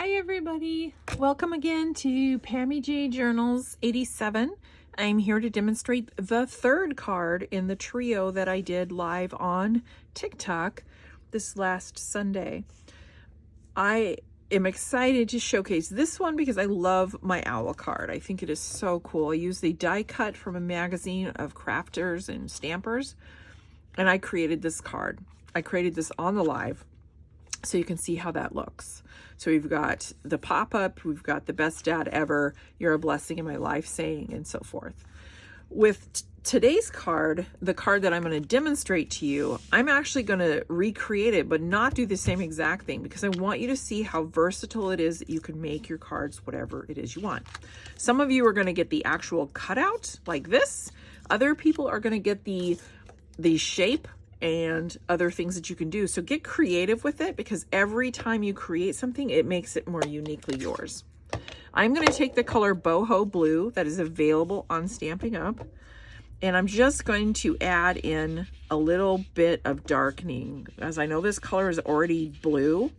Hi everybody, welcome again to Pammy J Journals 87. I'm here to demonstrate the third card in the trio that I did live on TikTok this last Sunday. I am excited to showcase this one because I love my owl card. I think it is so cool. I use the die cut from a magazine of crafters and stampers, and I created this card. I created this on the live so you can see how that looks. So we've got the pop-up, we've got the best dad ever, you're a blessing in my life saying, and so forth. With today's card, the card that I'm going to demonstrate to you, I'm actually going to recreate it, but not do the same exact thing, because I want you to see how versatile it is that you can make your cards whatever it is you want. Some of you are going to get the actual cutout like this. Other people are going to get the shape and other things that you can do. So get creative with it, because every time you create something, it makes it more uniquely yours. I'm going to take the color boho blue that is available on Stampin' Up, and I'm just going to add in a little bit of darkening, as I know this color is already blue,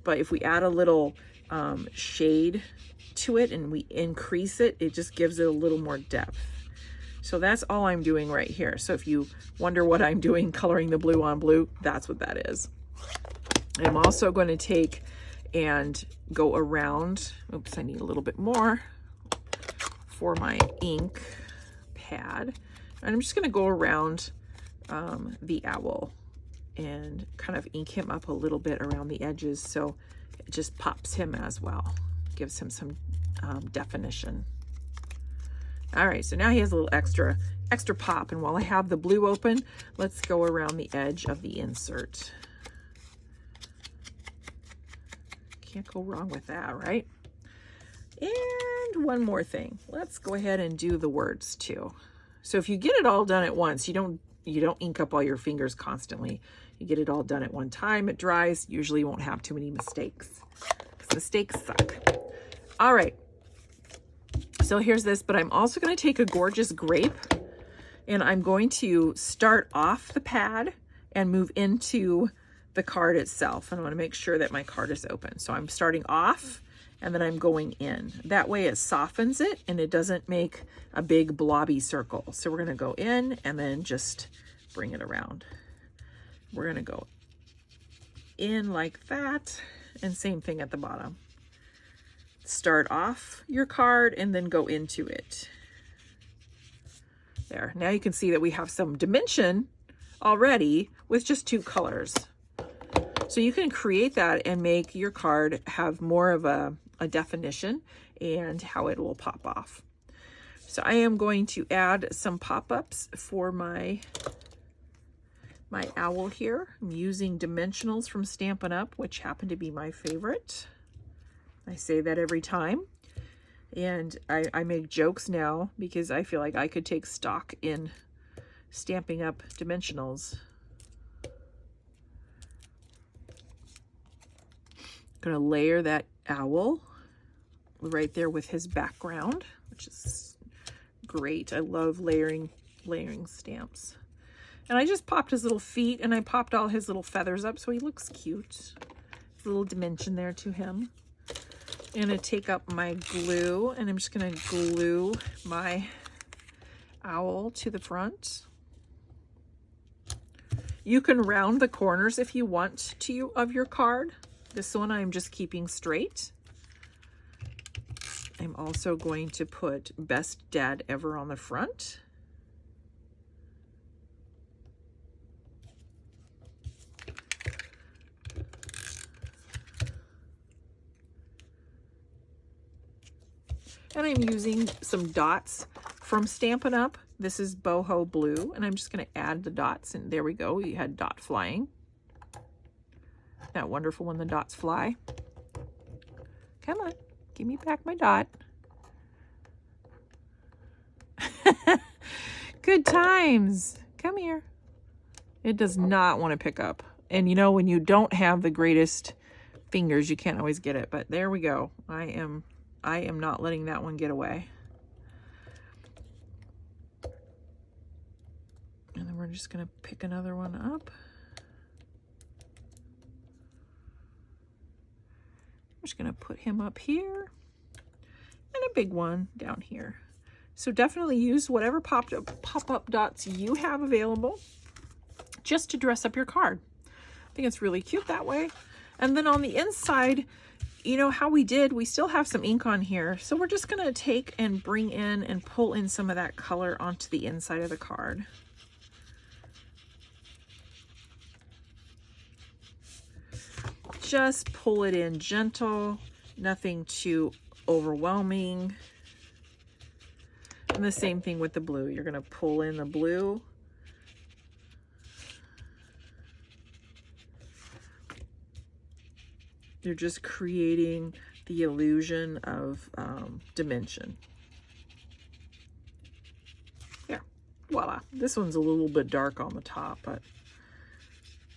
but if we add a little shade to it and we increase it, it just gives it a little more depth. So that's all I'm doing right here. So if you wonder what I'm doing coloring the blue on blue, that's what that is. I'm also going to take and go around, oops, I need a little bit more for my ink pad. And I'm just going to go around the owl and kind of ink him up a little bit around the edges, so it just pops him as well, gives him some definition. All right, so now he has a little extra pop, and while I have the blue open, let's go around the edge of the insert. Can't go wrong with that, right? And one more thing, let's go ahead and do the words too. So if you get it all done at once, you don't ink up all your fingers constantly. You get it all done at one time, it dries, usually you won't have too many mistakes, because mistakes suck. All right. So here's this, but I'm also going to take a gorgeous grape, and I'm going to start off the pad and move into the card itself. And I want to make sure that my card is open. So I'm starting off and then I'm going in. That way it softens it and it doesn't make a big blobby circle. So we're going to go in and then just bring it around. We're going to go in like that, and same thing at the bottom. Start off your card and then go into it. There, now you can see that we have some dimension already with just two colors. So you can create that and make your card have more of a definition and how it will pop off. So I am going to add some pop-ups for my owl here. I'm using dimensionals from Stampin' Up, which happen to be my favorite. I say that every time, and I make jokes now because I feel like I could take stock in Stampin' Up dimensionals. Gonna layer that owl right there with his background, which is great. I love layering stamps. And I just popped his little feet, and I popped all his little feathers up so he looks cute. There's a little dimension there to him. I'm going to take up my glue, and I'm just going to glue my owl to the front. You can round the corners if you want to of your card. This one I'm just keeping straight. I'm also going to put Best Dad Ever on the front. And I'm using some dots from Stampin' Up. This is boho blue, and I'm just going to add the dots, and there we go. You had dot flying. Isn't that wonderful when the dots fly? Come on, give me back my dot. Good times. Come here. It does not want to pick up. And you know, when you don't have the greatest fingers, you can't always get it. But there we go. I am not letting that one get away. And then we're just going to pick another one up. just going to put him up here and a big one down here. So definitely use whatever pop-up dots you have available just to dress up your card. I think it's really cute that way. And then on the inside, you know how we still have some ink on here. So we're just going to take and bring in and pull in some of that color onto the inside of the card. Just pull it in gentle, nothing too overwhelming. And the same thing with the blue. You're going to pull in the blue. You're just creating the illusion of dimension. Yeah, voila. This one's a little bit dark on the top, but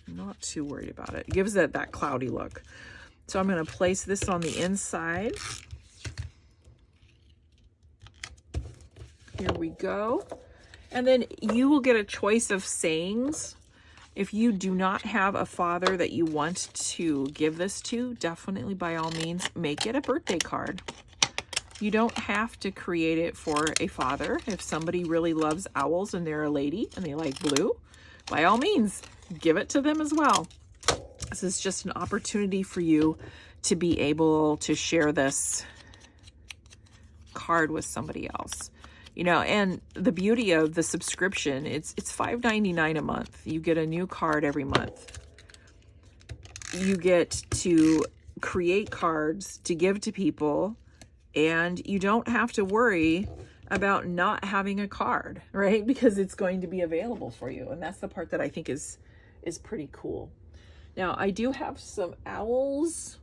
I'm not too worried about it. It gives it that cloudy look. So I'm going to place this on the inside. Here we go. And then you will get a choice of sayings. If you do not have a father that you want to give this to, definitely by all means, make it a birthday card. You don't have to create it for a father. If somebody really loves owls and they're a lady and they like blue, by all means, give it to them as well. This is just an opportunity for you to be able to share this card with somebody else. You know, and the beauty of the subscription, it's $5.99 a month. You get a new card every month. You get to create cards to give to people, and you don't have to worry about not having a card, right? Because it's going to be available for you. And that's the part that I think is pretty cool. Now, I do have some owls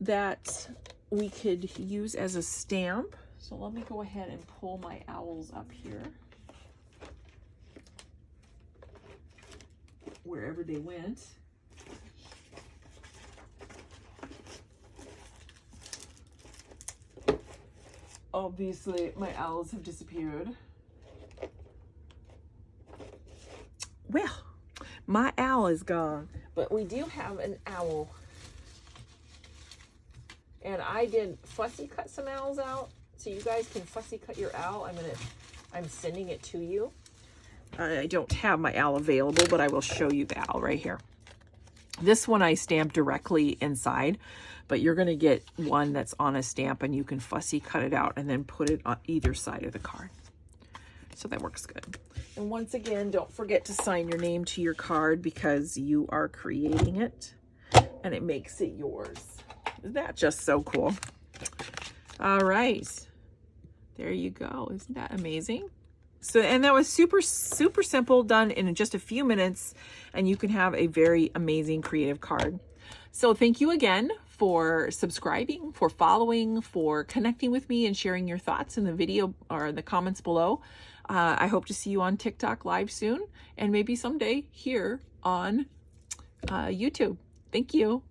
that we could use as a stamp. So let me go ahead and pull my owls up here. Wherever they went. Obviously, my owls have disappeared. Well, my owl is gone, but we do have an owl. And I did fussy cut some owls out. So you guys can fussy cut your owl. I'm sending it to you. I don't have my owl available, but I will show you the owl right here. This one I stamped directly inside, but you're going to get one that's on a stamp and you can fussy cut it out and then put it on either side of the card. So that works good. And once again, don't forget to sign your name to your card because you are creating it and it makes it yours. Isn't that just so cool? All right. There you go. Isn't that amazing? So, and that was super simple, done in just a few minutes, and you can have a very amazing creative card. So thank you again for subscribing, for following, for connecting with me and sharing your thoughts in the video or in the comments below. I hope to see you on TikTok live soon, and maybe someday here on YouTube. Thank you.